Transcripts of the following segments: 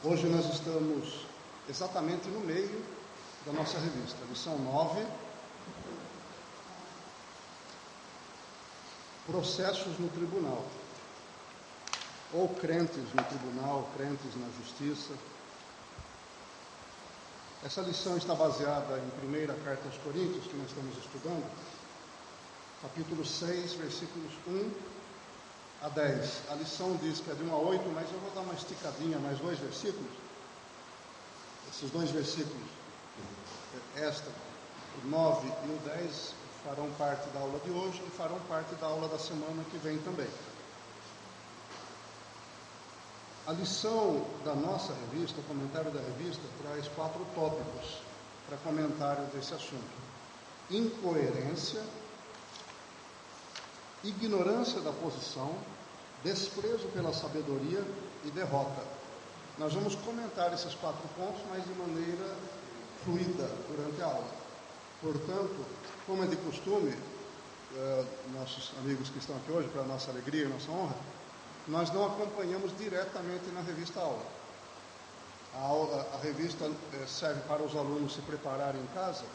Hoje nós estamos exatamente no meio da nossa revista, lição 9, processos no tribunal, ou crentes no tribunal, crentes na justiça. Essa lição está baseada em primeira carta aos Coríntios, que nós estamos estudando, capítulo 6, versículos 1 a 10. A lição diz que é de 1 a 8, mas eu vou dar uma esticadinha, mais 2 versículos. Esses 2 versículos, o 9 e o 10, farão parte da aula de hoje e farão parte da aula da semana que vem também. A lição da nossa revista, o comentário da revista, traz 4 tópicos para comentário desse assunto: incoerência, ignorância da posição, desprezo pela sabedoria e derrota. Nós vamos comentar esses 4 pontos, mas de maneira fluida durante a aula. Portanto, como é de costume, nossos amigos que estão aqui hoje, para a nossa alegria e nossa honra, nós não acompanhamos diretamente na revista aula. A revista serve para os alunos se prepararem em casa,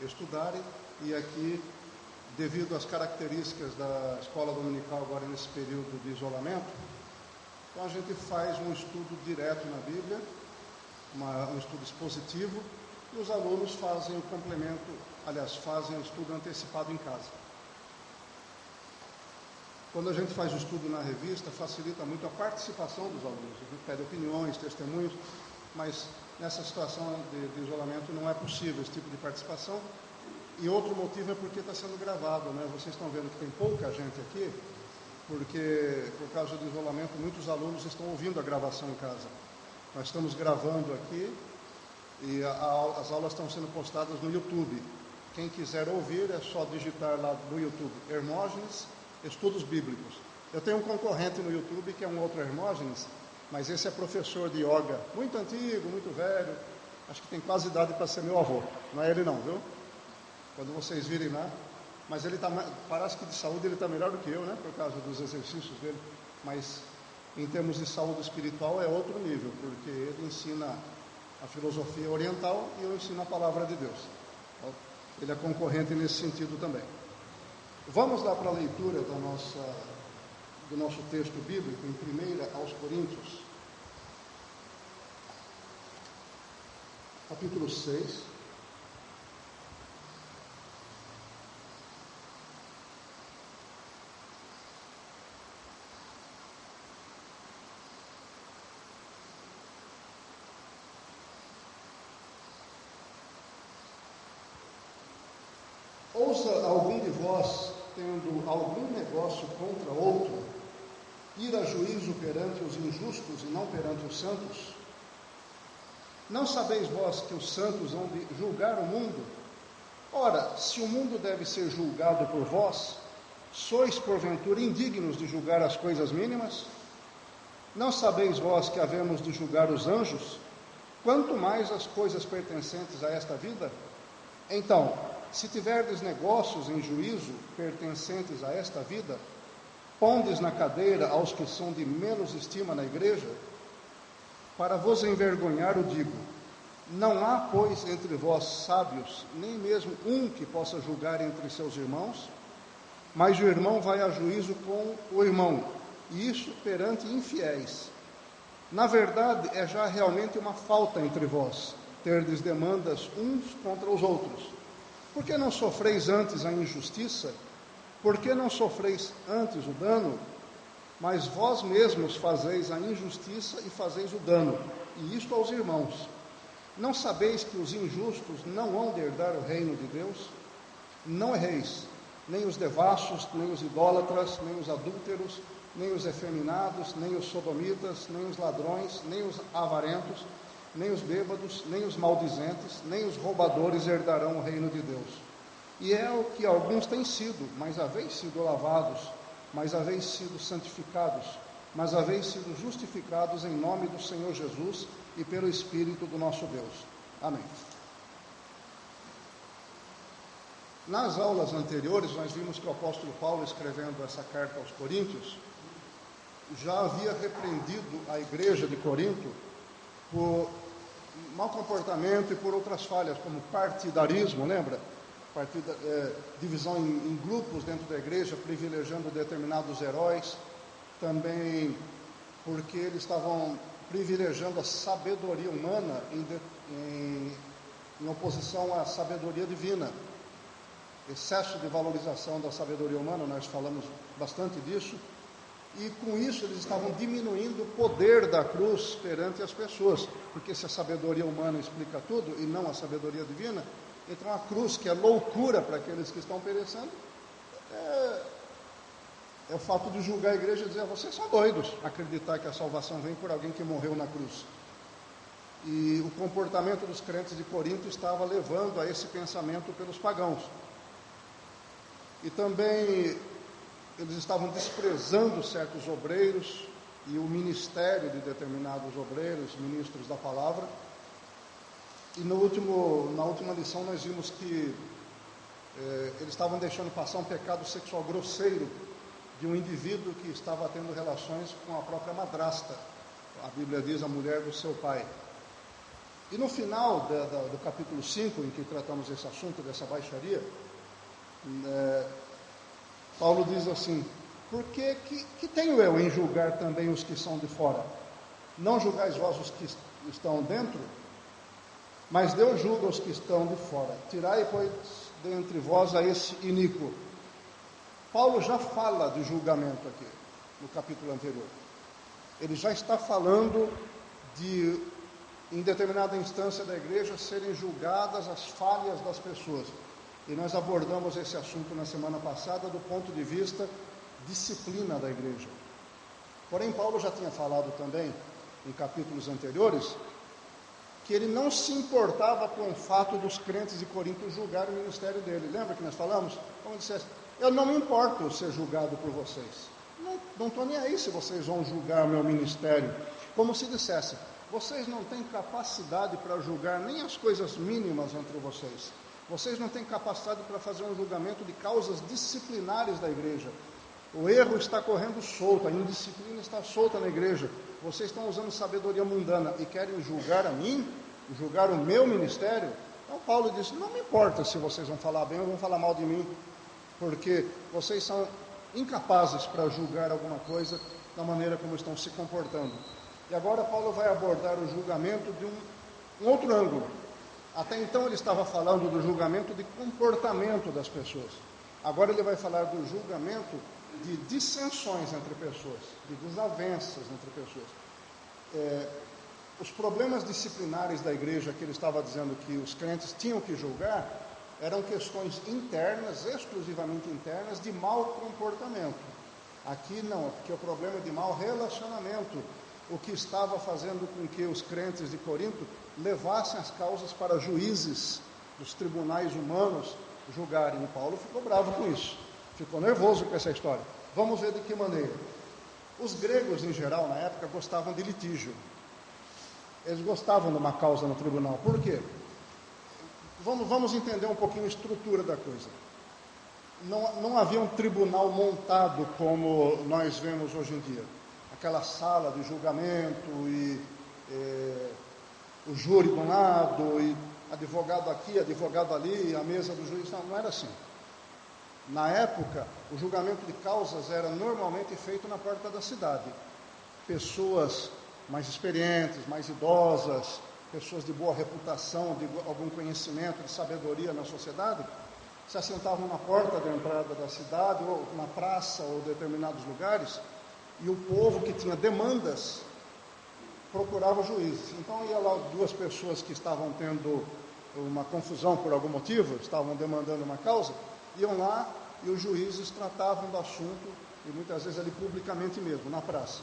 estudarem, e aqui, devido às características da escola dominical agora nesse período de isolamento, então a gente faz um estudo direto na Bíblia, um estudo expositivo, e os alunos fazem o complemento, fazem o estudo antecipado em casa. Quando a gente faz o estudo na revista, facilita muito a participação dos alunos. A gente pede opiniões, testemunhos, mas nessa situação de isolamento não é possível esse tipo de participação. E outro motivo é porque está sendo gravado, né? Vocês estão vendo que tem pouca gente aqui, porque por causa do isolamento muitos alunos estão ouvindo a gravação em casa. Nós estamos gravando aqui e as aulas estão sendo postadas no YouTube. Quem quiser ouvir é só digitar lá no YouTube Hermógenes Estudos Bíblicos. Eu tenho um concorrente no YouTube que é um outro Hermógenes, mas esse é professor de yoga, muito antigo, muito velho, acho que tem quase idade para ser meu avô. Não é ele não, viu? Quando vocês virem lá, mas ele parece que de saúde ele está melhor do que eu, né? Por causa dos exercícios dele, mas em termos de saúde espiritual é outro nível, porque ele ensina a filosofia oriental e eu ensino a palavra de Deus. Ele é concorrente nesse sentido também. Vamos lá para a leitura do nosso texto bíblico, em 1 aos Coríntios, capítulo 6. Ouça algum de vós, tendo algum negócio contra outro, ir a juízo perante os injustos e não perante os santos? Não sabeis vós que os santos hão de julgar o mundo? Ora, se o mundo deve ser julgado por vós, sois porventura indignos de julgar as coisas mínimas? Não sabeis vós que havemos de julgar os anjos? Quanto mais as coisas pertencentes a esta vida? Então, se tiverdes negócios em juízo pertencentes a esta vida, pondes na cadeira aos que são de menos estima na igreja? Para vos envergonhar o digo: não há, pois, entre vós sábios, nem mesmo um que possa julgar entre seus irmãos, mas o irmão vai a juízo com o irmão, e isso perante infiéis. Na verdade, é já realmente uma falta entre vós, terdes demandas uns contra os outros. Por que não sofreis antes a injustiça? Por que não sofreis antes o dano? Mas vós mesmos fazeis a injustiça e fazeis o dano, e isto aos irmãos. Não sabeis que os injustos não hão de herdar o reino de Deus? Não erreis, nem os devassos, nem os idólatras, nem os adúlteros, nem os efeminados, nem os sodomitas, nem os ladrões, nem os avarentos, nem os bêbados, nem os maldizentes, nem os roubadores herdarão o reino de Deus. E é o que alguns têm sido, mas haveis sido lavados, mas haveis sido santificados, mas haveis sido justificados em nome do Senhor Jesus e pelo Espírito do nosso Deus. Amém. Nas aulas anteriores, nós vimos que o apóstolo Paulo, escrevendo essa carta aos Coríntios, já havia repreendido a igreja de Corinto por mau comportamento e por outras falhas, como partidarismo, lembra? Divisão em grupos dentro da igreja, privilegiando determinados heróis, também porque eles estavam privilegiando a sabedoria humana em oposição à sabedoria divina. Excesso de valorização da sabedoria humana, nós falamos bastante disso, e com isso eles estavam diminuindo o poder da cruz perante as pessoas, porque se a sabedoria humana explica tudo e não a sabedoria divina, então a cruz, que é loucura para aqueles que estão perecendo, é o fato de julgar a igreja e dizer: vocês são doidos, acreditar que a salvação vem por alguém que morreu na cruz. E o comportamento dos crentes de Corinto estava levando a esse pensamento pelos pagãos. E também eles estavam desprezando certos obreiros e o ministério de determinados obreiros, ministros da palavra. E na última lição nós vimos que eles estavam deixando passar um pecado sexual grosseiro de um indivíduo que estava tendo relações com a própria madrasta. A Bíblia diz: a mulher do seu pai. E no final do capítulo 5, em que tratamos esse assunto, dessa baixaria, Paulo diz assim: porque que tenho eu em julgar também os que são de fora? Não julgais vós os que estão dentro, mas Deus julga os que estão de fora. Tirai, pois, dentre vós a esse iníquo. Paulo já fala de julgamento aqui, no capítulo anterior. Ele já está falando de, em determinada instância da igreja, serem julgadas as falhas das pessoas. E nós abordamos esse assunto na semana passada do ponto de vista disciplina da igreja. Porém, Paulo já tinha falado também, em capítulos anteriores, que ele não se importava com o fato dos crentes de Corinto julgarem o ministério dele. Lembra que nós falamos? Como ele dissesse: eu não me importo ser julgado por vocês. Não estou nem aí se vocês vão julgar o meu ministério. Como se dissesse: vocês não têm capacidade para julgar nem as coisas mínimas entre vocês. Vocês não têm capacidade para fazer um julgamento de causas disciplinares da igreja. O erro está correndo solto, a indisciplina está solta na igreja. Vocês estão usando sabedoria mundana e querem julgar a mim, julgar o meu ministério? Então Paulo disse: não me importa se vocês vão falar bem ou vão falar mal de mim, porque vocês são incapazes para julgar alguma coisa da maneira como estão se comportando. E agora Paulo vai abordar o julgamento de um outro ângulo. Até então ele estava falando do julgamento de comportamento das pessoas. Agora ele vai falar do julgamento de dissensões entre pessoas, de desavenças entre pessoas. Os problemas disciplinares da igreja que ele estava dizendo que os crentes tinham que julgar eram questões internas, exclusivamente internas, de mau comportamento. Aqui não, porque o problema é de mau relacionamento, o que estava fazendo com que os crentes de Corinto levassem as causas para juízes dos tribunais humanos julgarem. E Paulo ficou bravo com isso, ficou nervoso com essa história. Vamos ver de que maneira. Os gregos, em geral, na época, gostavam de litígio. Eles gostavam de uma causa no tribunal. Por quê? Vamos entender um pouquinho a estrutura da coisa. Não havia um tribunal montado como nós vemos hoje em dia. Aquela sala de julgamento e o júri de um lado e advogado aqui, advogado ali, a mesa do juiz. Não era assim. Na época, o julgamento de causas era normalmente feito na porta da cidade. Pessoas mais experientes, mais idosas, pessoas de boa reputação, de algum conhecimento, de sabedoria na sociedade, se assentavam na porta da entrada da cidade, ou na praça, ou determinados lugares, e o povo que tinha demandas procurava juízes. Então ia lá duas pessoas que estavam tendo uma confusão por algum motivo, estavam demandando uma causa, iam lá e os juízes tratavam do assunto, e muitas vezes ali publicamente mesmo, na praça.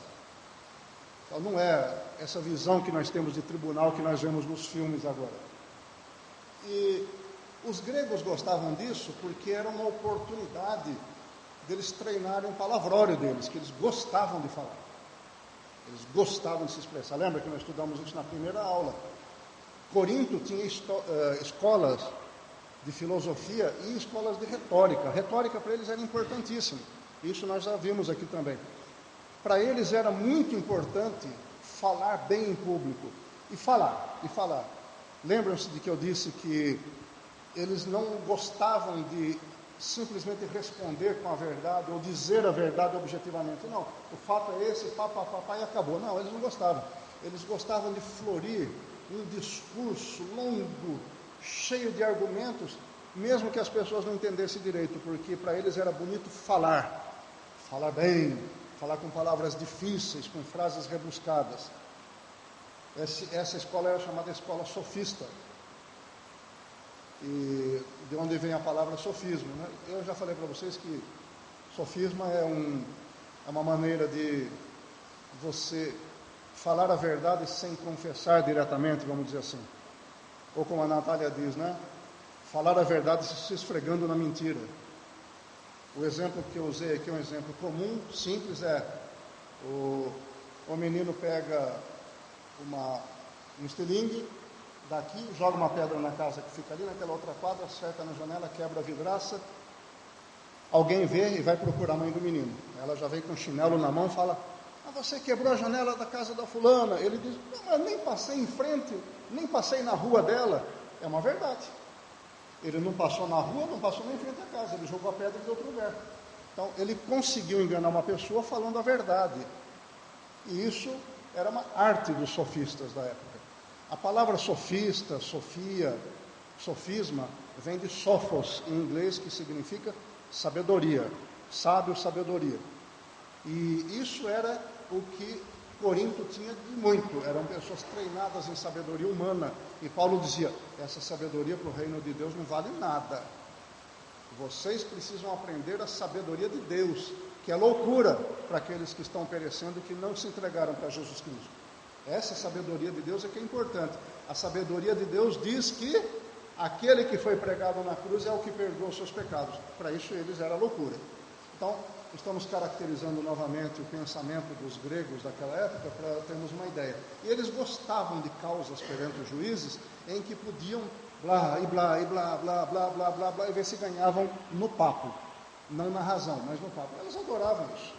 Então não é essa visão que nós temos de tribunal que nós vemos nos filmes agora. E os gregos gostavam disso porque era uma oportunidade deles treinarem o palavrório deles, que eles gostavam de falar. Eles gostavam de se expressar. Lembra que nós estudamos isso na primeira aula? Corinto tinha escolas de filosofia e escolas de retórica. A retórica para eles era importantíssima. Isso nós já vimos aqui também. Para eles era muito importante falar bem em público. e falar. Lembram-se de que eu disse que eles não gostavam de simplesmente responder com a verdade ou dizer a verdade objetivamente. Não, o fato é esse, e acabou. Não, eles não gostavam. Eles gostavam de florir um discurso longo, cheio de argumentos, mesmo que as pessoas não entendessem direito, porque para eles era bonito falar bem, falar com palavras difíceis, com frases rebuscadas. Essa escola era chamada escola sofista, e de onde vem a palavra sofismo, né? Eu já falei para vocês que sofisma é uma maneira de você falar a verdade sem confessar diretamente, vamos dizer assim. Ou como a Natália diz, né? Falar a verdade se esfregando na mentira. O exemplo que eu usei aqui é um exemplo comum, simples, o menino pega um estilingue daqui, joga uma pedra na casa que fica ali, naquela outra quadra, acerta na janela, quebra a vidraça. Alguém vê e vai procurar a mãe do menino. Ela já vem com o chinelo na mão e fala: você quebrou a janela da casa da fulana. Ele diz: não, mas nem passei em frente, nem passei na rua dela. É uma verdade. Ele não passou na rua, não passou nem em frente à casa, ele jogou a pedra de outro lugar. Então, ele conseguiu enganar uma pessoa falando a verdade. E isso era uma arte dos sofistas da época. A palavra sofista, sofia, sofisma, vem de sophos, em inglês, que significa sabedoria, sábio, sabedoria. E isso era o que Corinto tinha de muito, eram pessoas treinadas em sabedoria humana. E Paulo dizia: essa sabedoria para o reino de Deus não vale nada. Vocês precisam aprender a sabedoria de Deus, que é loucura para aqueles que estão perecendo e que não se entregaram para Jesus Cristo. Essa sabedoria de Deus é que é importante. A sabedoria de Deus diz que aquele que foi pregado na cruz é o que perdoa os seus pecados. Para isso eles era loucura. Então, estamos caracterizando novamente o pensamento dos gregos daquela época para termos uma ideia. E eles gostavam de causas perante os juízes em que podiam blá, e blá, e blá, blá, blá, blá, blá, blá, e ver se ganhavam no papo. Não na razão, mas no papo. Eles adoravam isso.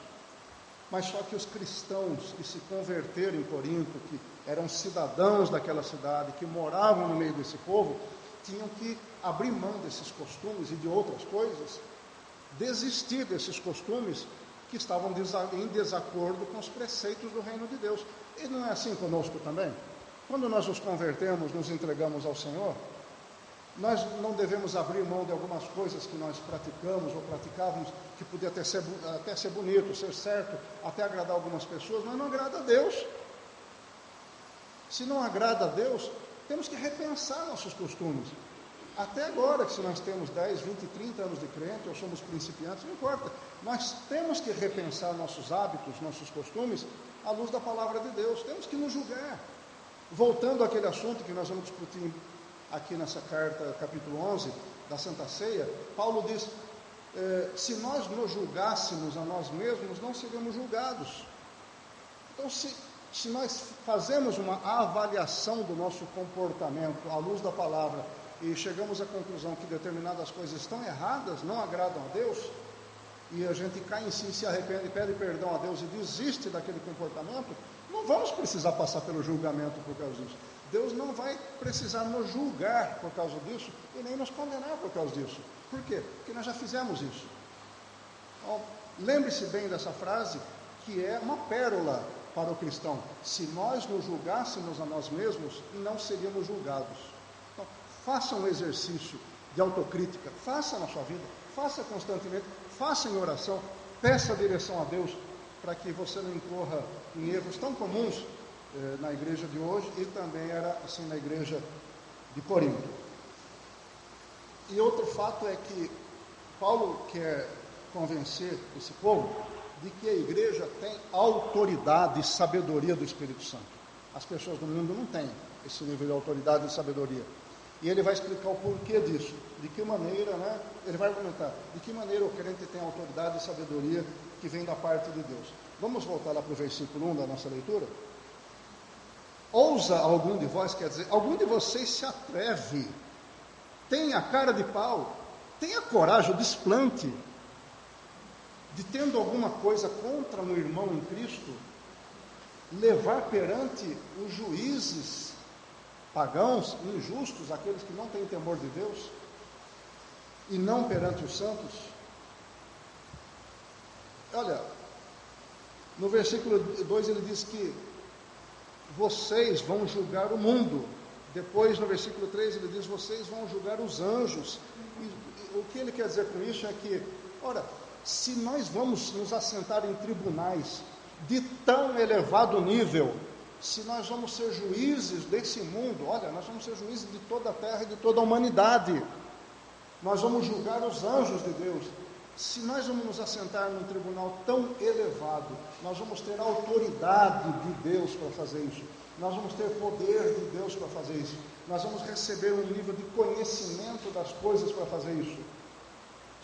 Mas só que os cristãos que se converteram em Corinto, que eram cidadãos daquela cidade, que moravam no meio desse povo, tinham que abrir mão desses costumes e de outras coisas, desistir desses costumes que estavam em desacordo com os preceitos do reino de Deus. E não é assim conosco também? Quando nós nos convertemos, nos entregamos ao Senhor, nós não devemos abrir mão de algumas coisas que nós praticamos ou praticávamos, que podia até ser bonito, ser certo, até agradar algumas pessoas, mas não agrada a Deus. Se não agrada a Deus, temos que repensar nossos costumes. Até agora, se nós temos 10, 20, 30 anos de crente, ou somos principiantes, não importa. Nós temos que repensar nossos hábitos, nossos costumes, à luz da palavra de Deus. Temos que nos julgar. Voltando àquele assunto que nós vamos discutir aqui nessa carta, capítulo 11, da Santa Ceia, Paulo diz: se nós nos julgássemos a nós mesmos, não seríamos julgados. Então, se nós fazemos uma avaliação do nosso comportamento à luz da palavra e chegamos à conclusão que determinadas coisas estão erradas, não agradam a Deus, e a gente cai em si, se arrepende, pede perdão a Deus e desiste daquele comportamento, não vamos precisar passar pelo julgamento por causa disso. Deus não vai precisar nos julgar por causa disso e nem nos condenar por causa disso. Por quê? Porque nós já fizemos isso. Então, lembre-se bem dessa frase, que é uma pérola para o cristão. Se nós nos julgássemos a nós mesmos, não seríamos julgados. Então, faça um exercício de autocrítica, faça na sua vida, faça constantemente, faça em oração, peça direção a Deus, para que você não incorra em erros tão comuns na igreja de hoje, e também era assim na igreja de Corinto. E outro fato é que Paulo quer convencer esse povo de que a igreja tem autoridade e sabedoria do Espírito Santo. As pessoas do mundo não têm esse nível de autoridade e sabedoria. E ele vai explicar o porquê disso, de que maneira, né? Ele vai argumentar de que maneira o crente tem autoridade e sabedoria que vem da parte de Deus. Vamos voltar lá para o versículo 1 da nossa leitura? Ousa algum de vós, quer dizer, algum de vocês se atreve, tenha cara de pau, tenha coragem, o desplante, de tendo alguma coisa contra um irmão em Cristo, levar perante os juízes pagãos, injustos, aqueles que não têm temor de Deus, e não perante os santos? Olha, no versículo 2 ele diz que vocês vão julgar o mundo. Depois, no versículo 3, ele diz: vocês vão julgar os anjos. E o que ele quer dizer com isso é que, ora, se nós vamos nos assentar em tribunais de tão elevado nível, se nós vamos ser juízes desse mundo, olha, nós vamos ser juízes de toda a terra e de toda a humanidade, nós vamos julgar os anjos de Deus. Se nós vamos nos assentar num tribunal tão elevado, nós vamos ter autoridade de Deus para fazer isso, nós vamos ter poder de Deus para fazer isso, nós vamos receber um nível de conhecimento das coisas para fazer isso.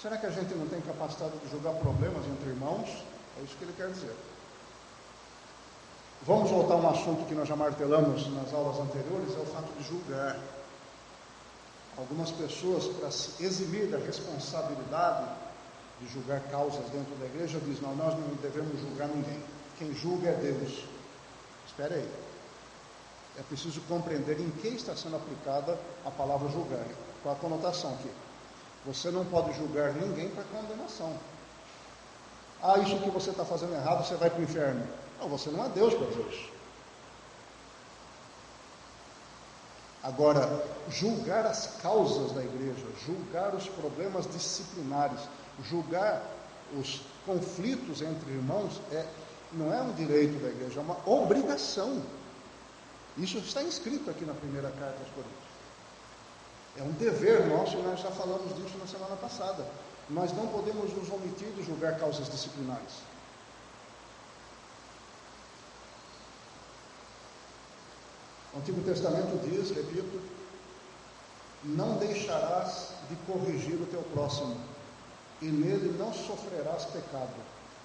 Será que a gente não tem capacidade de julgar problemas entre irmãos? É isso que ele quer dizer. Vamos voltar a um assunto que nós já martelamos nas aulas anteriores, é o fato de julgar. Algumas pessoas, para se eximir da responsabilidade de julgar causas dentro da igreja, dizem: não, nós não devemos julgar ninguém, quem julga é Deus. Espera aí, é preciso compreender em que está sendo aplicada a palavra julgar. Qual a conotação aqui? Você não pode julgar ninguém para condenação. Ah, isso que você está fazendo errado, você vai para o inferno. Não, você não é Deus para dizer isso. Agora, julgar as causas da igreja, julgar os problemas disciplinares, julgar os conflitos entre irmãos, não é um direito da igreja, é uma obrigação. Isso está inscrito aqui na primeira carta aos Coríntios. É um dever nosso, e nós já falamos disso na semana passada. Nós não podemos nos omitir de julgar causas disciplinares. O Antigo Testamento diz, repito: não deixarás de corrigir o teu próximo, e nele não sofrerás pecado.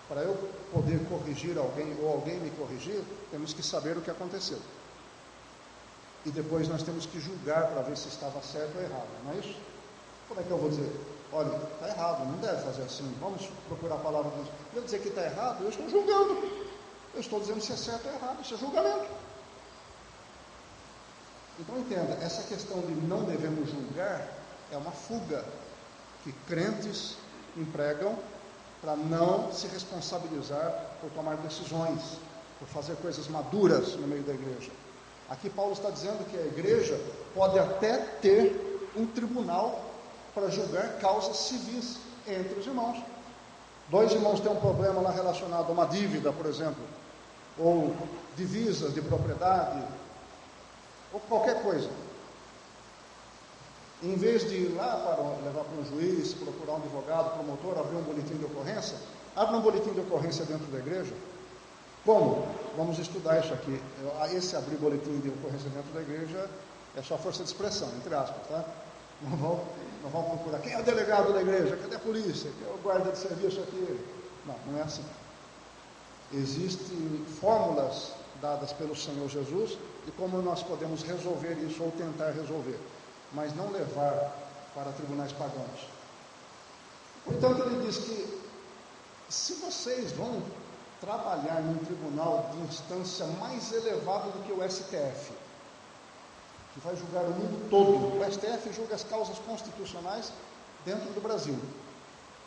Para eu poder corrigir alguém, ou alguém me corrigir, temos que saber o que aconteceu. E depois nós temos que julgar para ver se estava certo ou errado, não é isso? Como é que eu vou dizer? Olha, está errado, não deve fazer assim, vamos procurar a palavra de Deus. Eu dizer que está errado, eu estou julgando. Eu estou dizendo se é certo ou errado, isso é julgamento. Então entenda, essa questão de não devemos julgar é uma fuga que crentes empregam para não se responsabilizar por tomar decisões, por fazer coisas maduras no meio da igreja. Aqui Paulo está dizendo que a igreja pode até ter um tribunal para julgar causas civis entre os irmãos. Dois irmãos têm um problema lá relacionado a uma dívida, por exemplo, ou divisas de propriedade, ou qualquer coisa. Em vez de ir lá para levar para um juiz, procurar um advogado, promotor, abrir um boletim de ocorrência, abre um boletim de ocorrência dentro da igreja. Como? Vamos estudar isso aqui. Esse abrir boletim de ocorrência dentro da igreja é só força de expressão, entre aspas, tá? Não vão procurar quem é o delegado da igreja, cadê a polícia, quem é o guarda de serviço aqui. Não é assim. Existem fórmulas dadas pelo Senhor Jesus de como nós podemos resolver isso ou tentar resolver, mas não levar para tribunais pagãos. Portanto, ele diz que se vocês vão trabalhar num tribunal de instância mais elevada do que o STF, que vai julgar o mundo todo. O STF julga as causas constitucionais dentro do Brasil,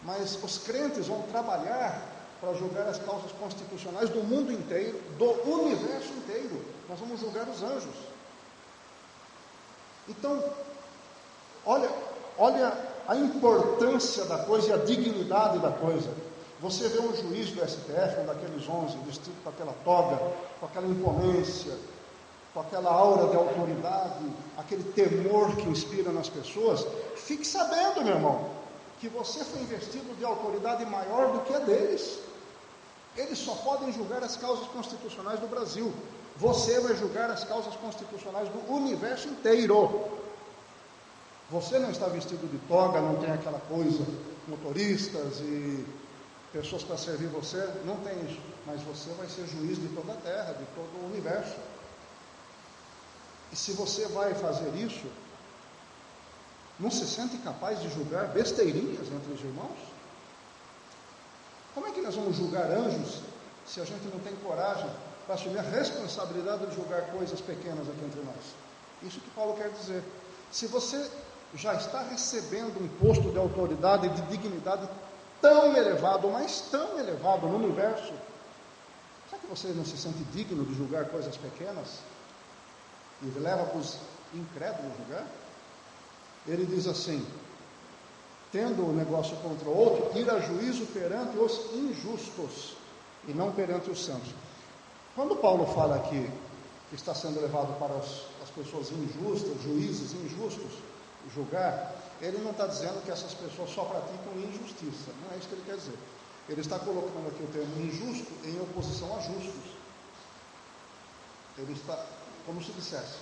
mas os crentes vão trabalhar para julgar as causas constitucionais do mundo inteiro, do universo inteiro. Nós vamos julgar os anjos. Então, olha a importância da coisa e a dignidade da coisa. Você vê um juiz do STF, um daqueles 11, vestido com aquela toga, com aquela imponência, com aquela aura de autoridade, aquele temor que inspira nas pessoas. Fique sabendo, meu irmão, que você foi investido de autoridade maior do que a deles. Eles só podem julgar as causas constitucionais do Brasil. Você vai julgar as causas constitucionais do universo inteiro. Você não está vestido de toga, não tem aquela coisa, motoristas e pessoas para servir você, não tem isso. Mas você vai ser juiz de toda a terra, de todo o universo. E se você vai fazer isso, não se sente capaz de julgar besteirinhas entre os irmãos? Como é que nós vamos julgar anjos se a gente não tem coragem para assumir a responsabilidade de julgar coisas pequenas aqui entre nós? Isso que Paulo quer dizer. Se você já está recebendo um posto de autoridade e de dignidade tão elevado, mas tão elevado no universo, será que você não se sente digno de julgar coisas pequenas? E leva para os incrédulos julgar? Ele diz assim: tendo o negócio contra o outro, ir a juízo perante os injustos, e não perante os santos. Quando Paulo fala aqui que está sendo levado para as pessoas injustas, juízes injustos, julgar, ele não está dizendo que essas pessoas só praticam injustiça, não é isso que ele quer dizer. Ele está colocando aqui o termo injusto em oposição a justos. Ele está, como se dissesse,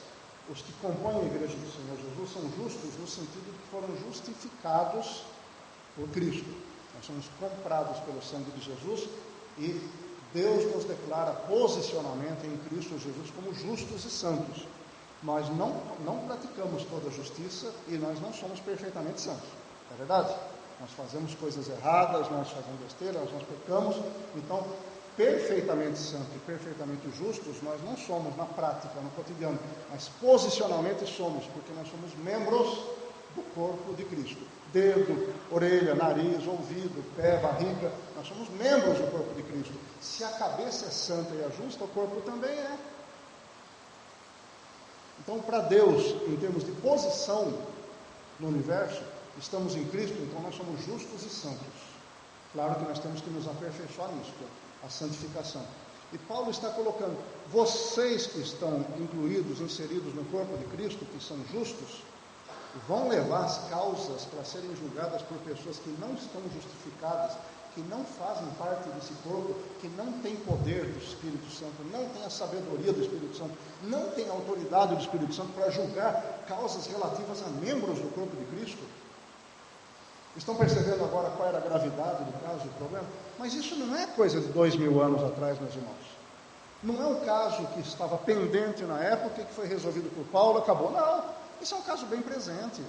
os que compõem a igreja do Senhor Jesus são justos no sentido de que foram justificados por Cristo. Nós somos comprados pelo sangue de Jesus e Deus nos declara posicionamento em Cristo Jesus como justos e santos. Nós não praticamos toda a justiça e nós não somos perfeitamente santos. É verdade? Nós fazemos coisas erradas, nós fazemos besteira, nós pecamos. Então, perfeitamente santos e perfeitamente justos, nós não somos na prática, no cotidiano, mas posicionalmente somos, porque nós somos membros do corpo de Cristo. Dedo, orelha, nariz, ouvido, pé, barriga, nós somos membros do corpo de Cristo. Se a cabeça é santa e é justa, o corpo também é. Então, para Deus, em termos de posição no universo, estamos em Cristo, então nós somos justos e santos. Claro que nós temos que nos aperfeiçoar nisso, a santificação. E Paulo está colocando, vocês que estão incluídos, inseridos no corpo de Cristo, que são justos, vão levar as causas para serem julgadas por pessoas que não estão justificadas, que não fazem parte desse corpo, que não têm poder do Espírito Santo, não têm a sabedoria do Espírito Santo, não têm a autoridade do Espírito Santo para julgar causas relativas a membros do corpo de Cristo. Estão percebendo agora qual era a gravidade do caso, do problema? Mas isso não é coisa de 2000 anos atrás, meus irmãos. Não é um caso que estava pendente na época e que foi resolvido por Paulo, acabou. Não, isso é um caso bem presente.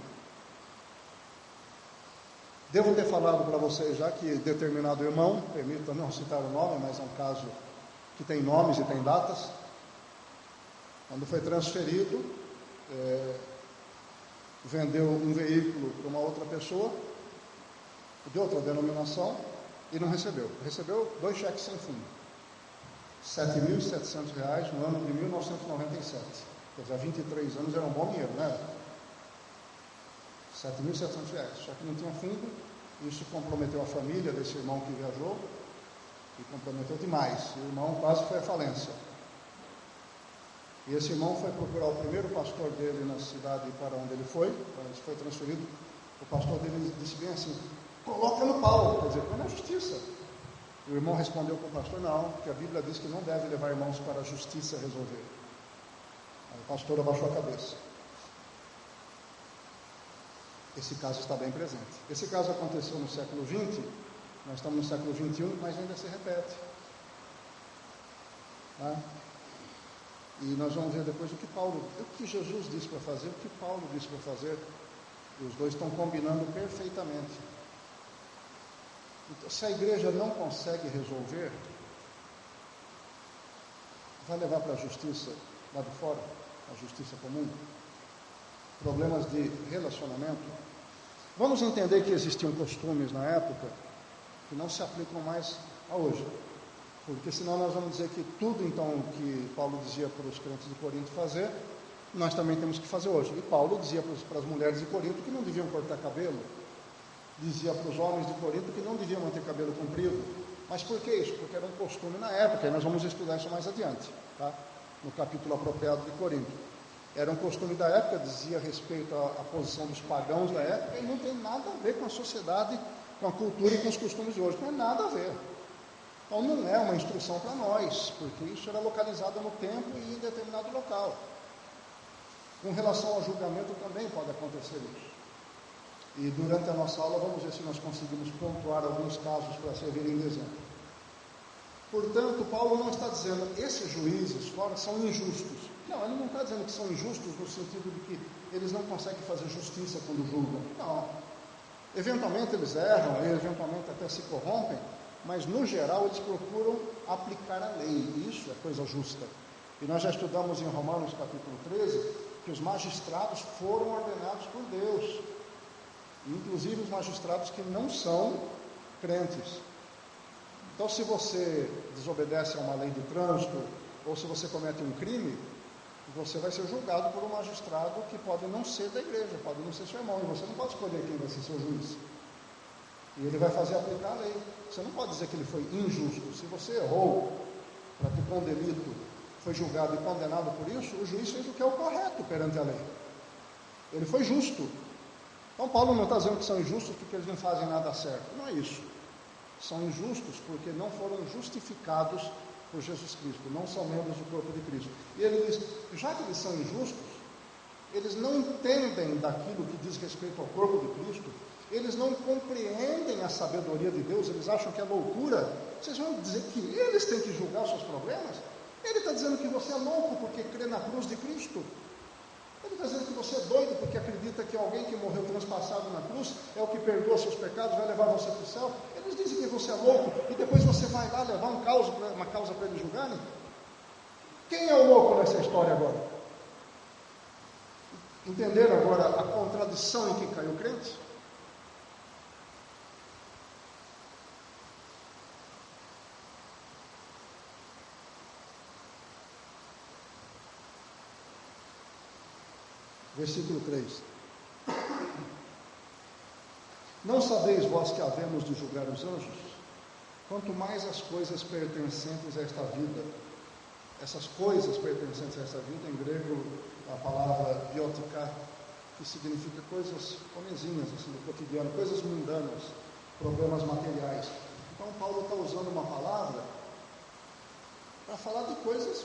Devo ter falado para vocês já que determinado irmão, permita não citar o nome, mas é um caso que tem nomes e tem datas, quando foi transferido, vendeu um veículo para uma outra pessoa, de outra denominação, e não recebeu. Recebeu 2 cheques sem fundo, R$ 7.700 no ano de 1997. Quer dizer, há 23 anos era um bom dinheiro, né? R$ 7.700, só que não tinha fundo. Isso comprometeu a família desse irmão que viajou e comprometeu demais. O irmão quase foi à falência. E esse irmão foi procurar o primeiro pastor dele na cidade para onde ele foi, quando ele foi transferido. O pastor dele disse bem assim: coloca no pau, quer dizer, põe na justiça. O irmão respondeu para o pastor: não, porque a Bíblia diz que não deve levar irmãos para a justiça resolver. Aí o pastor abaixou a cabeça. Esse caso está bem presente. Esse caso aconteceu no século XX, nós estamos no século XXI, mas ainda se repete. Tá? E nós vamos ver depois o que Jesus disse para fazer, o que Paulo disse para fazer. E os dois estão combinando perfeitamente. Então, se a igreja não consegue resolver, vai levar para a justiça lá de fora, a justiça comum. Problemas de relacionamento. Vamos entender que existiam costumes na época que não se aplicam mais a hoje, porque senão nós vamos dizer que tudo então que Paulo dizia para os crentes de Corinto fazer, nós também temos que fazer hoje. E Paulo dizia para as mulheres de Corinto que não deviam cortar cabelo, dizia para os homens de Corinto que não deviam manter cabelo comprido. Mas por que isso? Porque era um costume na época, e nós vamos estudar isso mais adiante, tá? No capítulo apropriado de Corinto. Era um costume da época, dizia respeito à posição dos pagãos da época, e não tem nada a ver com a sociedade, com a cultura e com os costumes de hoje. Não tem nada a ver. Então não é uma instrução para nós, porque isso era localizado no tempo e em determinado local. Com relação ao julgamento também pode acontecer isso. E durante a nossa aula vamos ver se nós conseguimos pontuar alguns casos para servirem de exemplo. Portanto, Paulo não está dizendo que esses juízes fora são injustos. Não, ele não está dizendo que são injustos no sentido de que eles não conseguem fazer justiça quando julgam. Não. Eventualmente eles erram, eventualmente até se corrompem, mas no geral eles procuram aplicar a lei. Isso é coisa justa. E nós já estudamos em Romanos capítulo 13 que os magistrados foram ordenados por Deus, inclusive os magistrados que não são crentes. Então, se você desobedece a uma lei de trânsito, ou se você comete um crime, você vai ser julgado por um magistrado que pode não ser da igreja, pode não ser seu irmão, e você não pode escolher quem vai ser seu juiz. E ele vai fazer aplicar a lei. Você não pode dizer que ele foi injusto. Se você errou, praticou um delito, foi julgado e condenado por isso, o juiz fez o que é o correto perante a lei. Ele foi justo. Então Paulo não está dizendo que são injustos porque eles não fazem nada certo. Não é isso. São injustos porque não foram justificados por Jesus Cristo, não são membros do corpo de Cristo. E ele diz, já que eles são injustos, eles não entendem daquilo que diz respeito ao corpo de Cristo, eles não compreendem a sabedoria de Deus, eles acham que é loucura. Vocês vão dizer que eles têm que julgar os seus problemas? Ele está dizendo que você é louco porque crê na cruz de Cristo. Ele está dizendo que você é doido porque acredita que alguém que morreu transpassado na cruz é o que perdoa seus pecados, vai levar você para o céu. Eles dizem que você é louco e depois você vai lá levar uma causa para eles julgarem. Quem é o louco nessa história agora? Entenderam agora a contradição em que caiu o crente? Versículo 3. Não sabeis vós que havemos de julgar os anjos? Quanto mais as coisas pertencentes a esta vida. Essas coisas pertencentes a esta vida, em grego, a palavra biotica, que significa coisas comezinhas, assim, do cotidiano, coisas mundanas, problemas materiais. Então Paulo está usando uma palavra para falar de coisas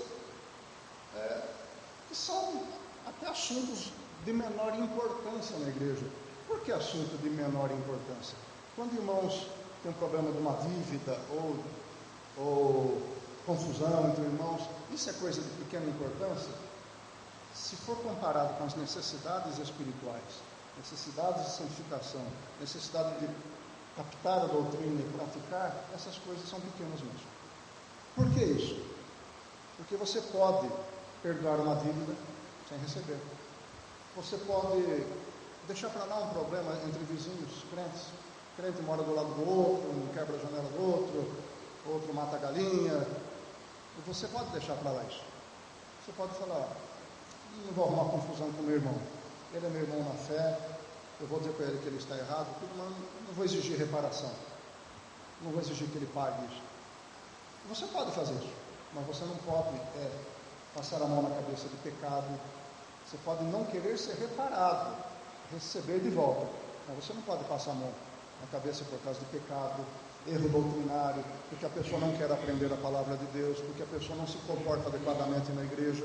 que são até assuntos de menor importância na igreja. Por que assunto de menor importância? Quando irmãos têm um problema de uma dívida ou confusão entre irmãos, isso é coisa de pequena importância? Se for comparado com as necessidades espirituais, necessidades de santificação, necessidade de captar a doutrina e praticar, essas coisas são pequenas mesmo. Por que isso? Porque você pode perdoar uma dívida sem receber. Você pode deixar para lá um problema entre vizinhos crentes. O crente mora do lado do outro, um quebra a janela do outro mata a galinha. E você pode deixar para lá isso. Você pode falar, não vou arrumar confusão com o meu irmão. Ele é meu irmão na fé, eu vou dizer para ele que ele está errado, mas não vou exigir reparação. Não vou exigir que ele pague isso. Você pode fazer isso, mas você não pode passar a mão na cabeça de pecado. Você pode não querer ser reparado, receber de volta, mas você não pode passar a mão na cabeça por causa de pecado, erro doutrinário, porque a pessoa não quer aprender a palavra de Deus, porque a pessoa não se comporta adequadamente na igreja.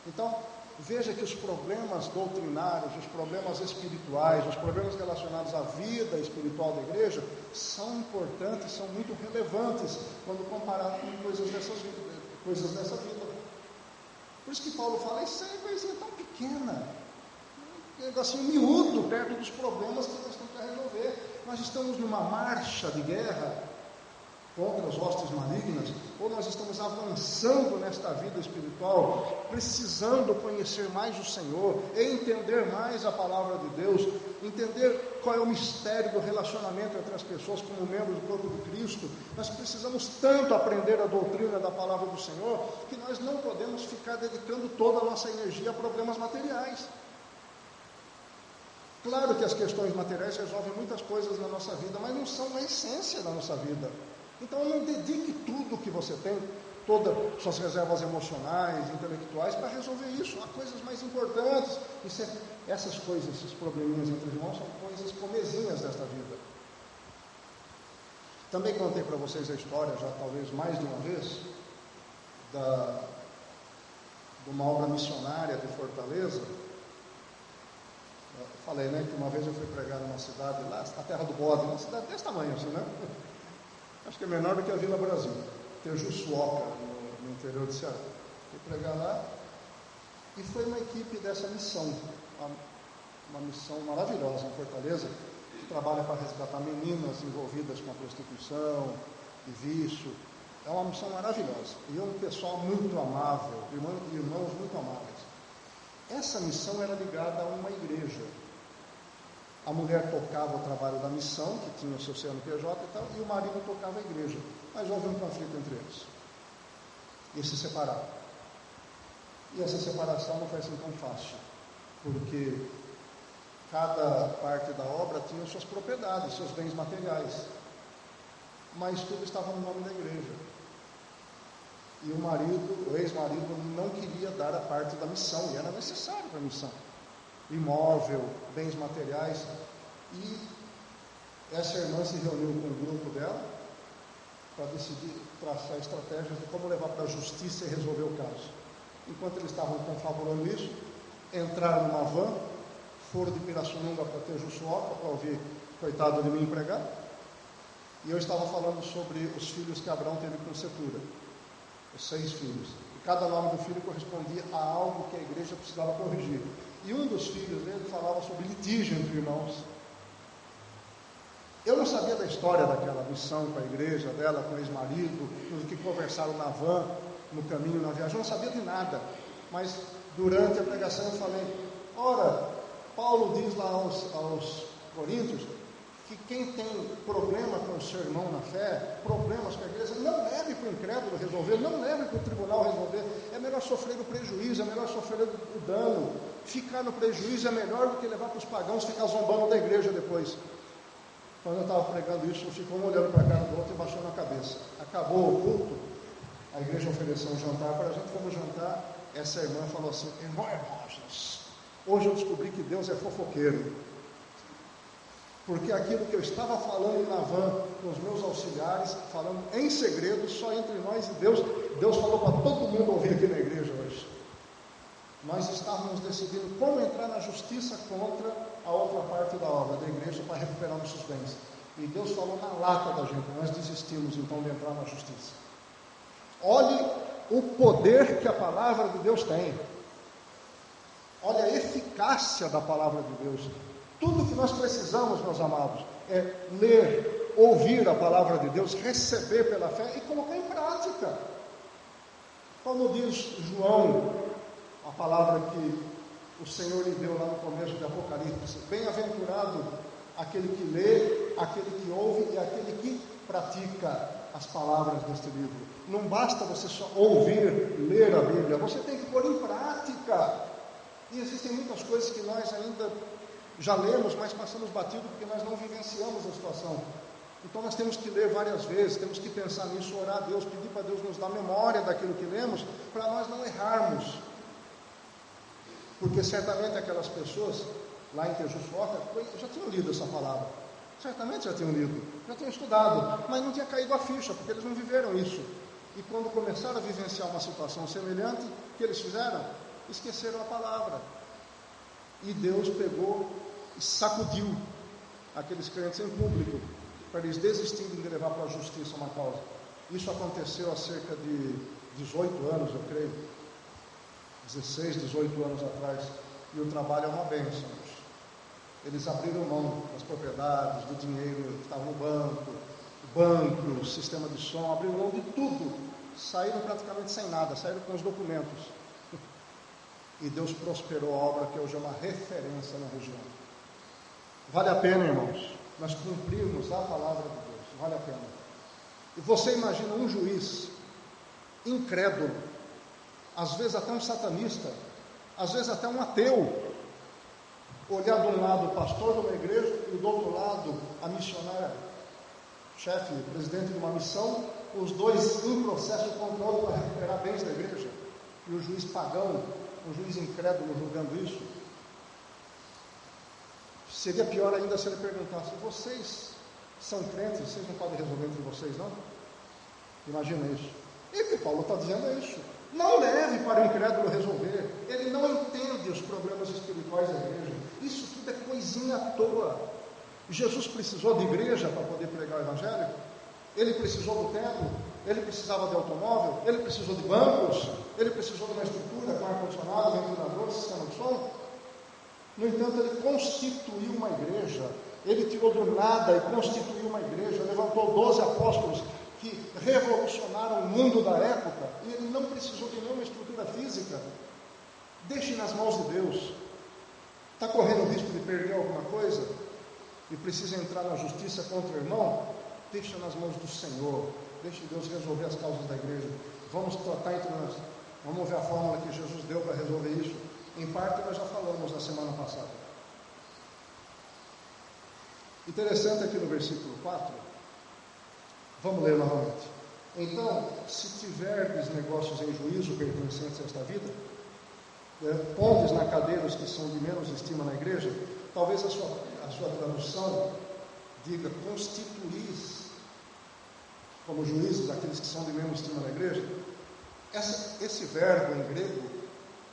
Então, veja que os problemas doutrinários, os problemas espirituais, os problemas relacionados à vida espiritual da igreja são importantes, são muito relevantes quando comparados com coisas dessa vida. Por isso que Paulo fala, isso é uma coisinha tão pequena, um negocinho miúdo perto dos problemas que nós temos que resolver. Nós estamos numa marcha de guerra contra as hostes malignas, ou nós estamos avançando nesta vida espiritual, precisando conhecer mais o Senhor, entender mais a palavra de Deus, entender qual é o mistério do relacionamento entre as pessoas como membros do corpo de Cristo. Nós precisamos tanto aprender a doutrina da palavra do Senhor, que nós não podemos ficar dedicando toda a nossa energia a problemas materiais. Claro que as questões materiais resolvem muitas coisas na nossa vida, mas não são a essência da nossa vida. Então não dedique tudo que você tem, todas suas reservas emocionais, intelectuais, para resolver isso. Há coisas mais importantes. Essas coisas, esses probleminhas entre irmãos, são coisas comezinhas desta vida. Também contei para vocês a história, já talvez mais de uma vez, de uma obra missionária de Fortaleza. Eu falei, né, que uma vez eu fui pregar numa cidade lá, na Terra do Bode, uma cidade desse tamanho assim, né? Acho que é menor do que a Vila Brasil, Tejuçuoca, no interior do Ceará. Fui pregar lá e foi uma equipe dessa missão, uma missão maravilhosa em Fortaleza, que trabalha para resgatar meninas envolvidas com a prostituição e vício. É uma missão maravilhosa. E é um pessoal muito amável, irmãos muito amáveis. Essa missão era ligada a uma igreja. A mulher tocava o trabalho da missão, que tinha o seu CNPJ e tal, e o marido tocava a igreja. Mas houve um conflito entre eles. E se separaram. E essa separação não foi assim tão fácil, porque cada parte da obra tinha suas propriedades, seus bens materiais. Mas tudo estava no nome da igreja. E o marido, o ex-marido, não queria dar a parte da missão, e era necessário para a missão. Imóvel, bens materiais. E essa irmã se reuniu com o grupo dela para decidir, traçar estratégias de como levar para a justiça e resolver o caso. Enquanto eles estavam confabulando isso, entraram numa van, foram de Pirassununga para Tejuçuoca para ouvir, coitado de mim, empregado. E eu estava falando sobre os filhos que Abraão teve com Cetura, os 6 filhos. E cada nome do filho correspondia a algo que a igreja precisava corrigir. E um dos filhos dele falava sobre litígio entre irmãos. Eu não sabia da história daquela missão com a igreja dela, com o ex-marido, do que conversaram na van, no caminho, na viagem. Eu não sabia de nada. Mas durante a pregação eu falei: ora, Paulo diz lá aos Coríntios que quem tem problema com o seu irmão na fé, problemas com a igreja, não leve para o incrédulo resolver, não leve para o tribunal resolver. É melhor sofrer o prejuízo, é melhor sofrer o dano. Ficar no prejuízo é melhor do que levar para os pagãos ficar zombando da igreja depois. Quando eu estava pregando isso, ficou um olhando para a cara do outro e baixando a cabeça. Acabou o culto, a igreja ofereceu um jantar para a gente. Fomos jantar. Essa irmã falou assim: irmão Hermógenes, hoje eu descobri que Deus é fofoqueiro. Porque aquilo que eu estava falando na van com os meus auxiliares, falando em segredo, só entre nós e Deus, Deus falou para todo mundo ouvir aqui na igreja hoje. Nós estávamos decidindo como entrar na justiça contra a outra parte da obra da igreja para recuperar nossos bens. E Deus falou na lata da gente, nós desistimos então de entrar na justiça. Olhe o poder que a palavra de Deus tem. Olha a eficácia da palavra de Deus. Tudo que nós precisamos, meus amados, é ler, ouvir a palavra de Deus, receber pela fé e colocar em prática. Como diz João, a palavra que o Senhor lhe deu lá no começo de Apocalipse: bem-aventurado aquele que lê, aquele que ouve e aquele que pratica as palavras deste livro. Não basta você só ouvir, ler a Bíblia, você tem que pôr em prática. E existem muitas coisas que nós ainda já lemos, mas passamos batido porque nós não vivenciamos a situação. Então nós temos que ler várias vezes, temos que pensar nisso, orar a Deus, pedir para Deus nos dar memória daquilo que lemos, para nós não errarmos. Porque certamente aquelas pessoas lá em Tejuçuoca já tinham lido essa palavra, certamente já tinham lido, já tinham estudado, mas não tinha caído a ficha, porque eles não viveram isso. E quando começaram a vivenciar uma situação semelhante, o que eles fizeram? Esqueceram a palavra. E Deus pegou e sacudiu aqueles crentes em público, para eles desistirem de levar para a justiça uma causa. Isso aconteceu há cerca de 18 anos, eu creio, 16, 18 anos atrás, e o trabalho é uma bênção. Eles abriram mão das propriedades, do dinheiro que estava no banco, sistema de som, abriram mão de tudo, saíram praticamente sem nada, saíram com os documentos. E Deus prosperou a obra, que hoje é uma referência na região. Vale a pena, irmãos, nós cumprirmos a palavra de Deus, vale a pena. E você imagina um juiz incrédulo, às vezes até um satanista, às vezes até um ateu, olhar de um lado o pastor de uma igreja e do outro lado a missionária, chefe, presidente de uma missão, os dois em processo contra o outro para recuperar bens da igreja, e o juiz pagão, o juiz incrédulo julgando isso. Seria pior ainda se ele perguntasse: vocês são crentes, vocês não podem resolver entre vocês, não? Imagina isso. E o que Paulo está dizendo é isso: não leve para o incrédulo resolver, ele não entende os problemas espirituais da igreja, isso tudo é coisinha à toa. Jesus precisou de igreja para poder pregar o evangelho? Ele precisou do templo? Ele precisava de automóvel? Ele precisou de bancos? Ele precisou de uma estrutura com ar-condicionado, ventilador, sistema de som? No entanto, ele constituiu uma igreja. Ele tirou do nada e constituiu uma igreja, levantou 12 apóstolos que revolucionaram o mundo da época, e ele não precisou de nenhuma estrutura física. Deixe nas mãos de Deus. Está correndo o risco de perder alguma coisa e precisa entrar na justiça contra o irmão? Deixa nas mãos do Senhor. Deixe Deus resolver as causas da igreja. Vamos tratar entre nós. Vamos ver a fórmula que Jesus deu para resolver isso. Em parte nós já falamos na semana passada. Interessante aqui no versículo 4. Vamos ler novamente. Então, se tiverdes negócios em juízo pertencentes a esta vida, pondes na cadeira os que são de menos estima na igreja, talvez a sua tradução diga constituís como juízes aqueles que são de menos estima na igreja. Esse verbo em grego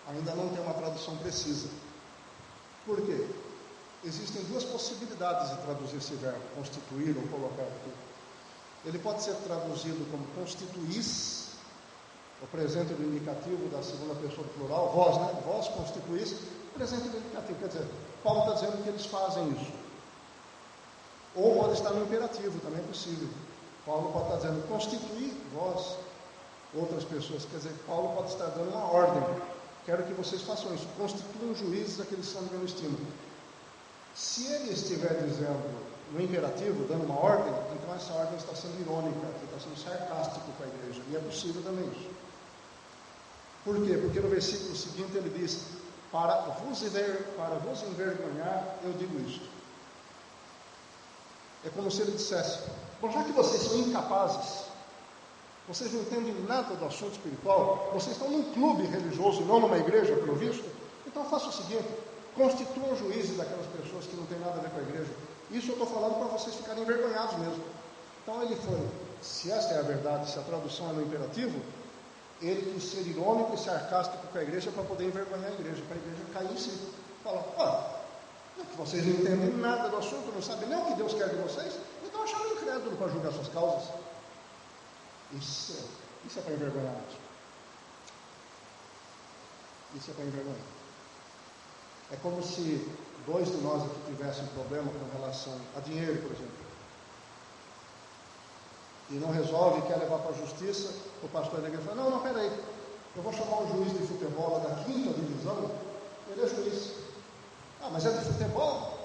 ainda não tem uma tradução precisa. Por quê? Existem duas possibilidades de traduzir esse verbo, constituir ou colocar aqui. Ele pode ser traduzido como constituís, o presente do indicativo da segunda pessoa do plural, vós, né? Vós constituís, presente do indicativo. Quer dizer, Paulo está dizendo que eles fazem isso. Ou pode estar no imperativo, também é possível. Paulo pode estar dizendo, constituir vós, outras pessoas. Quer dizer, Paulo pode estar dando uma ordem. Quero que vocês façam isso. Constituam juízes aqueles que são de menos estima. Se ele estiver dizendo no imperativo, dando uma ordem, então essa ordem está sendo irônica, está sendo sarcástico com a igreja. E é possível também isso. Por quê? Porque no versículo seguinte ele diz, para vos envergonhar, eu digo isto. É como se ele dissesse, bom, já que vocês são incapazes, vocês não entendem nada do assunto espiritual, vocês estão num clube religioso e não numa igreja, pelo visto, então faça o seguinte, constituam juízes daquelas pessoas que não têm nada a ver com a igreja. Isso eu estou falando para vocês ficarem envergonhados mesmo. Então ele foi, se esta é a verdade, se a tradução é no imperativo, ele quis ser irônico e sarcástico com a igreja para poder envergonhar a igreja, para a igreja cair em si. Falar, olha, que vocês não entendem nada do assunto, não sabem nem o que Deus quer de vocês, então acharam incrédulo para julgar suas causas. Isso é para envergonhar. Isso é para envergonhar. É como se dois de nós aqui tivessem problema com relação a dinheiro, por exemplo, e não resolve, quer levar para a justiça, o pastor da igreja fala, não, peraí, eu vou chamar um juiz de futebol lá da 5ª divisão, ele é juiz. Ah, mas é de futebol?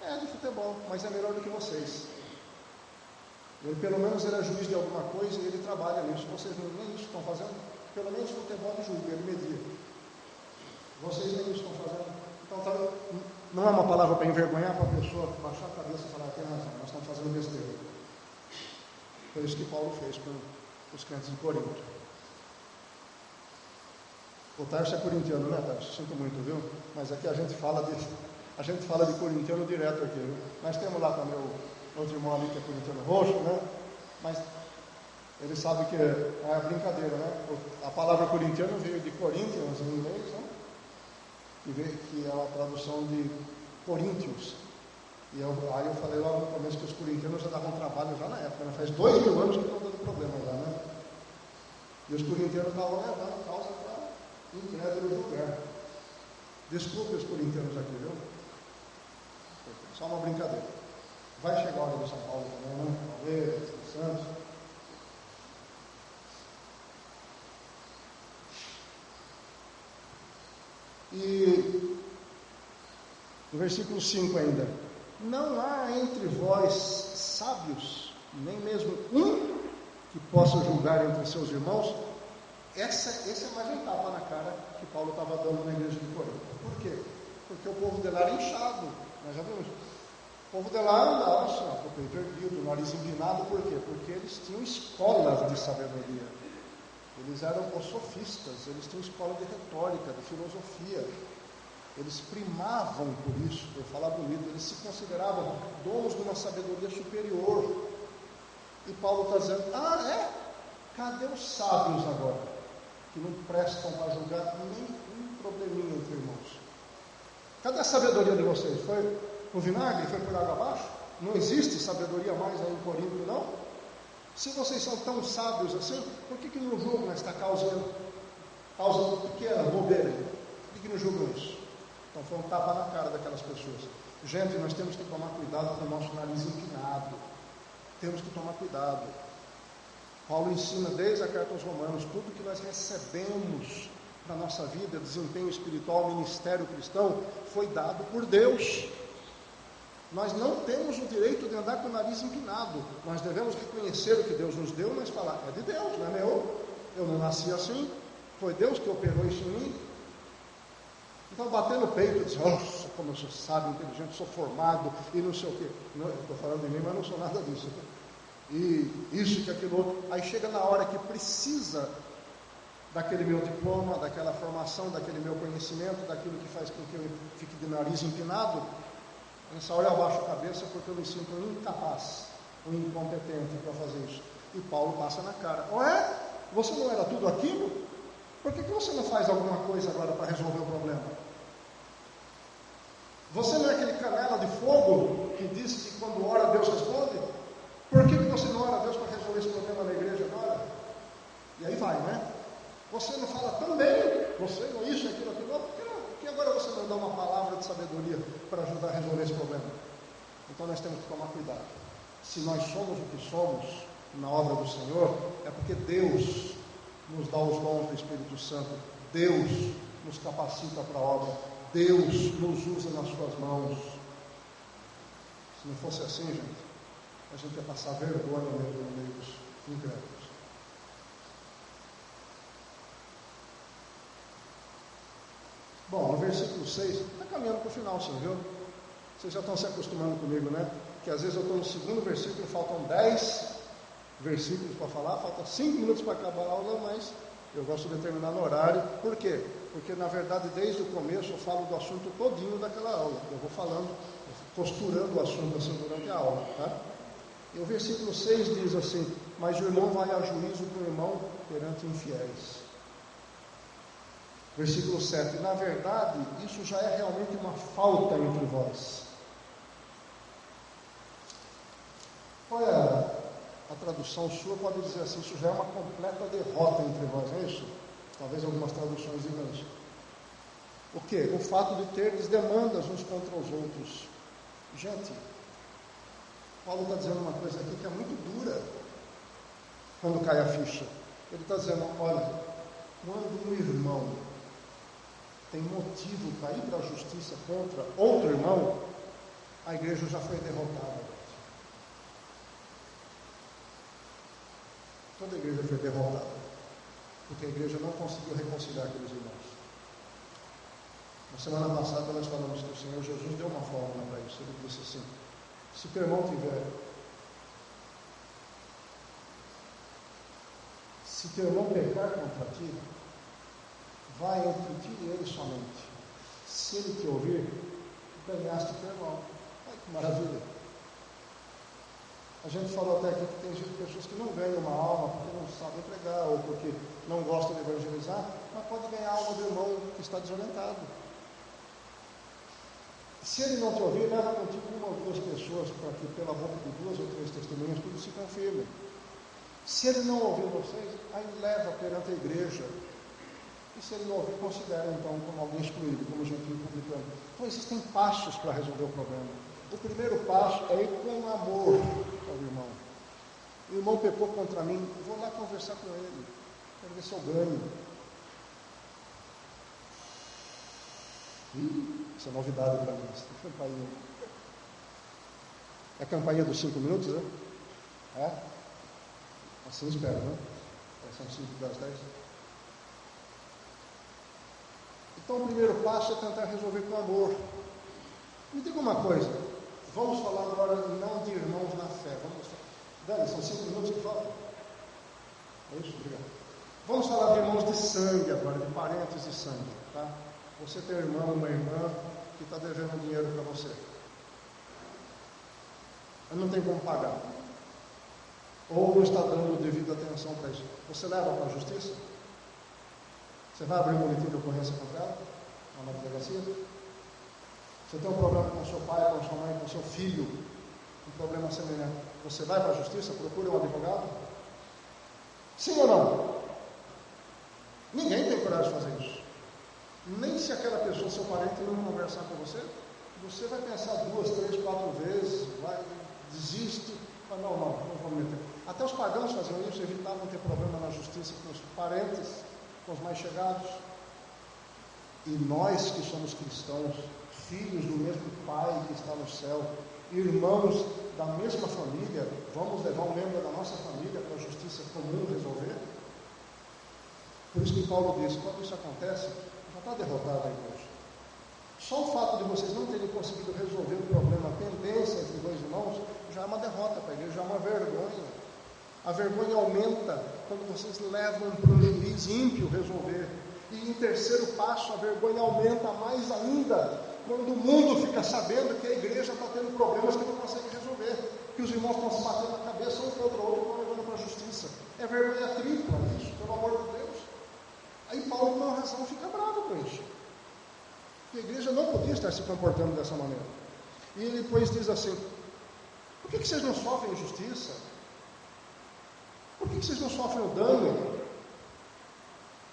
É de futebol, mas é melhor do que vocês. Ele, pelo menos ele é juiz de alguma coisa e ele trabalha nisso. Vocês nem isso estão fazendo? Pelo menos futebol ele julga, ele media. Vocês nem isso estão fazendo. Então, não é uma palavra para envergonhar, para a pessoa baixar a cabeça e falar, tem razão, nós estamos fazendo besteira. Foi isso que Paulo fez com os crentes de Corinto. O Tarso é corintiano, né, Tarso? Sinto muito, viu? Mas aqui a gente fala de corintiano direto aqui, viu? Nós temos lá também o outro irmão ali que é corintiano roxo, né? Mas ele sabe que é a brincadeira, né? A palavra corintiano veio de Corinthians em inglês, né? Que é a tradução de Coríntios. E aí eu falei logo no começo que os corintianos já davam trabalho já na época, né? Faz 2000 anos que estão dando problema já, né? E os corintianos estavam levando causa para incrédulo julgar. Desculpe os corintianos aqui, viu? Só uma brincadeira. Vai chegar a hora do São Paulo também, né? Palmeiras, Santos. E no versículo 5 ainda, não há entre vós sábios, nem mesmo um que possa julgar entre seus irmãos. Esse é mais um tapa na cara que Paulo estava dando na igreja de Corinto. Por quê? Porque o povo de lá era inchado, nós já vimos. O povo de lá andava assim, com o peito erguido, o nariz empinado, por quê? Porque eles tinham escolas de sabedoria. Eles eram os sofistas, eles tinham escola de retórica, de filosofia. Eles primavam por isso, eu falar bonito, eles se consideravam donos de uma sabedoria superior. E Paulo está dizendo, cadê os sábios agora? Que não prestam para julgar nem um probleminha entre irmãos. Cadê a sabedoria de vocês? Foi no vinagre? Foi por água abaixo? Não existe sabedoria mais aí em Corinto, não? Se vocês são tão sábios assim, por que não julgam esta causa pequena, bobeira? Por que não julgam isso? Então foi um tapa na cara daquelas pessoas. Gente, nós temos que tomar cuidado com o nosso nariz empinado. Temos que tomar cuidado. Paulo ensina desde a carta aos Romanos, tudo que nós recebemos para a nossa vida, desempenho espiritual, ministério cristão, foi dado por Deus. Nós não temos o direito de andar com o nariz empinado. Nós devemos reconhecer o que Deus nos deu, mas falar, é de Deus, não é meu. Eu não nasci assim, foi Deus que operou isso em mim. Então, bater no peito e dizer, nossa, como eu sou sábio, inteligente, sou formado e não sei o quê. Não, eu estou falando de mim, mas não sou nada disso. E isso, que aquilo outro. Aí chega na hora que precisa daquele meu diploma, daquela formação, daquele meu conhecimento, daquilo que faz com que eu fique de nariz empinado. Nessa hora eu abaixo a cabeça porque eu me sinto um incapaz, um incompetente para fazer isso. E Paulo passa na cara. Ué, você não era tudo aquilo? Por que você não faz alguma coisa agora para resolver o problema? Você não é aquele canela de fogo que disse que quando ora Deus responde? Por que você não ora a Deus para resolver esse problema na igreja agora? E aí vai, né? Você não fala também, você não isso, aquilo, outro, por que agora você não dá uma palavra de sabedoria para ajudar a resolver esse problema? Então nós temos que tomar cuidado. Se nós somos o que somos na obra do Senhor, é porque Deus nos dá os dons do Espírito Santo, Deus nos capacita para a obra, Deus nos usa nas suas mãos. Se não fosse assim, gente, a gente ia passar vergonha mesmo no meio dos incrédulos. Bom, no versículo 6, está caminhando para o final, sim, viu? Vocês já estão se acostumando comigo, né? Que às vezes eu estou no segundo versículo, faltam 10 versículos para falar, faltam 5 minutos para acabar a aula, mas eu gosto de terminar no horário. Por quê? Porque, na verdade, desde o começo eu falo do assunto todinho daquela aula. Eu vou falando, costurando o assunto assim durante a aula, tá? E o versículo 6 diz assim, mas o irmão vai a juízo com o irmão perante infiéis. Versículo 7, na verdade, isso já é realmente uma falta entre vós. Qual é a tradução sua? Pode dizer assim, isso já é uma completa derrota entre vós, é isso? Talvez algumas traduções digam isso. O quê? O fato de terdes demandas uns contra os outros. Gente, Paulo está dizendo uma coisa aqui que é muito dura quando cai a ficha. Ele está dizendo, olha, quando um irmão tem motivo para ir para a justiça contra outro irmão, a igreja já foi derrotada. Toda a igreja foi derrotada, porque a igreja não conseguiu reconciliar aqueles irmãos. Na semana passada nós falamos que o Senhor Jesus deu uma fórmula para isso. Ele disse assim, se teu irmão tiver, se teu irmão pecar contra ti, vai entre ti e ele somente. Se ele te ouvir, ganhaste teu irmão. Ai, que maravilha! A gente falou até aqui que tem pessoas que não ganham uma alma porque não sabem pregar ou porque não gostam de evangelizar, mas pode ganhar a alma do irmão que está desorientado. Se ele não te ouvir, leva contigo uma ou duas pessoas para que pela boca de 2 ou 3 testemunhas tudo se confirme. Se ele não ouvir vocês, aí leva perante a igreja. E se ele não ouvir, considera então como alguém excluído, como gentil publicano. Então existem passos para resolver o problema. O primeiro passo é ir com amor ao irmão. O irmão pecou contra mim, vou lá conversar com ele, quero ver se eu ganho. Isso é novidade para mim. Essa campainha. É a campainha dos 5 minutos, né? É? Assim espero, né? São 5 das 10. Então o primeiro passo é tentar resolver com amor. Me diga uma coisa, vamos falar agora não de irmãos na fé. Dani, são 5 minutos que faltam? É isso? Obrigado. Vamos falar de irmãos de sangue agora, de parentes de sangue, tá? Você tem um irmão, uma irmã que está devendo dinheiro para você. Ele não tem como pagar. Ou não está dando devida atenção para isso. Você leva para a justiça? Você vai abrir um boletim de ocorrência contra ela? Na delegacia? Você tem um problema com seu pai, com sua mãe, com seu filho, um problema semelhante. Você vai para a justiça, procura um advogado? Sim ou não? Ninguém tem coragem de fazer isso. Nem se aquela pessoa, seu parente, não conversar com você, você vai pensar 2, 3, 4 vezes, desiste, fala, não vou me meter. Até os pagãos faziam isso, evitavam ter problema na justiça com os parentes, com os mais chegados. E nós que somos cristãos, filhos do mesmo Pai que está no céu, irmãos da mesma família, vamos levar um membro da nossa família para a justiça comum resolver? Por isso que Paulo diz, quando isso acontece, já está derrotada a igreja. Só o fato de vocês não terem conseguido resolver o problema pendência entre dois irmãos, já é uma derrota para a igreja, já é uma vergonha. A vergonha aumenta quando vocês levam para um juiz ímpio resolver. E em terceiro passo, a vergonha aumenta mais ainda quando o mundo fica sabendo que a igreja está tendo problemas que não consegue resolver, que os irmãos estão se batendo na cabeça um contra o outro e estão levando para a justiça. É vergonha tripla isso, pelo amor de Deus. Aí Paulo, com razão, fica bravo com isso. A igreja não podia estar se comportando dessa maneira. E ele depois diz assim, por que vocês não sofrem injustiça? Por que vocês não sofrem o dano?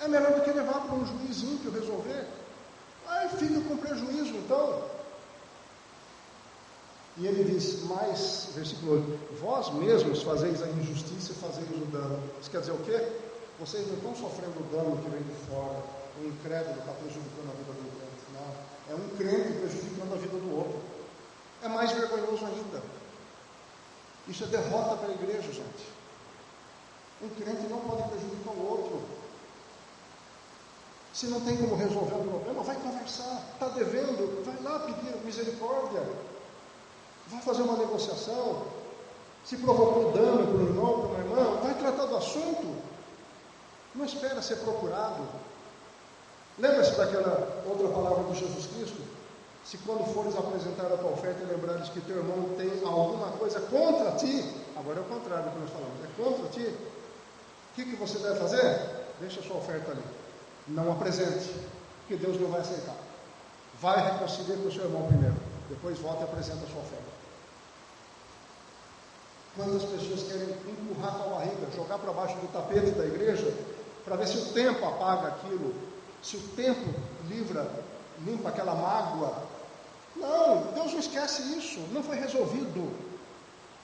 É melhor do que levar para um juiz ímpio resolver. Ai, fica com prejuízo, então. E ele diz, mais, versículo 8, vós mesmos fazeis a injustiça e fazeis o dano. Isso quer dizer o quê? Vocês não estão sofrendo o dano que vem de fora. O incrédulo está prejudicando a vida do crente. Não. É um crente prejudicando a vida do outro. É mais vergonhoso ainda. Isso é derrota para a igreja, gente. Um crente não pode prejudicar o outro. Se não tem como resolver o problema, vai conversar. Está devendo, vai lá pedir misericórdia. Vai fazer uma negociação. Se provocou dano para um irmão, para uma irmã, vai tratar do assunto. Não espera ser procurado. Lembra-se daquela outra palavra de Jesus Cristo? Se quando fores apresentar a tua oferta e lembrares que teu irmão tem alguma coisa contra ti, agora é o contrário que nós falamos, é contra ti, o que você deve fazer? Deixa a sua oferta ali. Não apresente, porque Deus não vai aceitar. Vai reconciliar com o seu irmão primeiro, depois volta e apresenta a sua oferta. Quantas pessoas querem empurrar com a barriga, jogar para baixo do tapete da igreja, para ver se o tempo apaga aquilo, se o tempo limpa aquela mágoa. Não, Deus não esquece isso, não foi resolvido.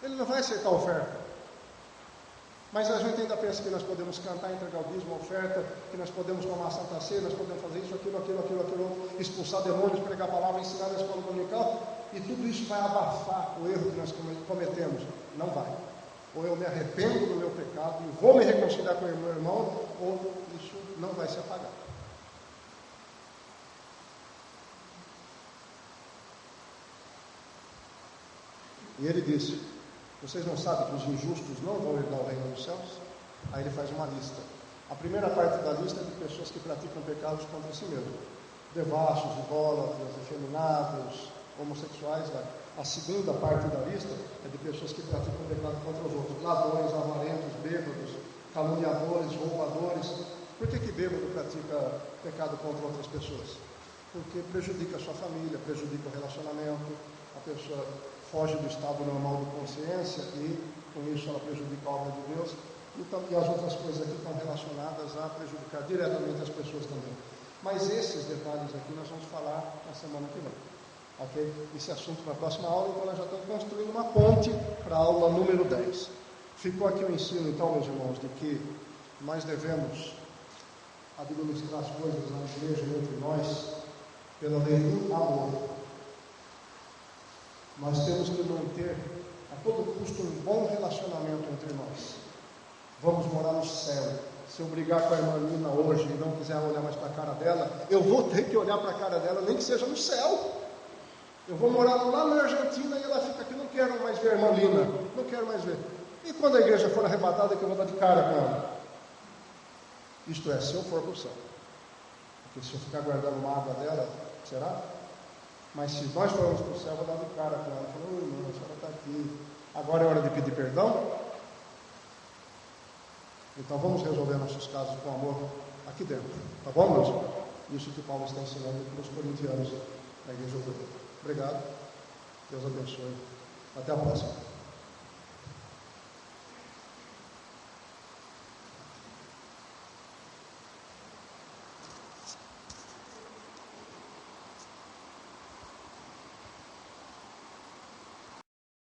Ele não vai aceitar a oferta. Mas a gente ainda pensa que nós podemos cantar, entregar o dízimo, a oferta, que nós podemos tomar a Santa Ceia, nós podemos fazer isso, aquilo, outro, expulsar demônios, pregar a palavra, ensinar na escola dominical, e tudo isso vai abafar o erro que nós cometemos. Não vai. Ou eu me arrependo do meu pecado e vou me reconciliar com o meu irmão, ou isso não vai se apagar. E ele disse, vocês não sabem que os injustos não vão herdar o reino dos céus? Aí ele faz uma lista. A primeira parte da lista é de pessoas que praticam pecados contra si mesmo. Devassos, idólatras, efeminados, homossexuais. A segunda parte da lista é de pessoas que praticam pecado contra os outros. Ladrões, avarentos, bêbados, caluniadores, roubadores. Por que bêbado pratica pecado contra outras pessoas? Porque prejudica a sua família, prejudica o relacionamento, a pessoa foge do estado normal de consciência e com isso ela prejudica a obra de Deus e as outras coisas aqui estão relacionadas a prejudicar diretamente as pessoas também. Mas esses detalhes aqui nós vamos falar na semana que vem, ok? Esse assunto para a próxima aula, então nós já estamos construindo uma ponte para a aula número 10. Ficou aqui o ensino então, meus irmãos, de que nós devemos administrar as coisas na igreja entre nós pela lei do amor. Nós temos que manter a todo custo um bom relacionamento entre nós. Vamos morar no céu. Se eu brigar com a irmã Nina hoje e não quiser olhar mais para a cara dela, eu vou ter que olhar para a cara dela, nem que seja no céu. Eu vou morar lá na Argentina e ela fica aqui, não quero mais ver a irmã Lina, não quero mais ver. E quando a igreja for arrebatada, que eu vou dar de cara com ela? Isto é, se eu for para o céu. Porque se eu ficar guardando mágoa dela, será? Mas se nós formos para o céu, eu vou dar de cara com ela. Falou, irmã, a senhora está aqui. Agora é hora de pedir perdão? Então vamos resolver nossos casos com amor aqui dentro. Tá bom, meus irmãos? Isso que Paulo está ensinando para os corintianos da igreja toda. Obrigado. Deus abençoe. Até a próxima.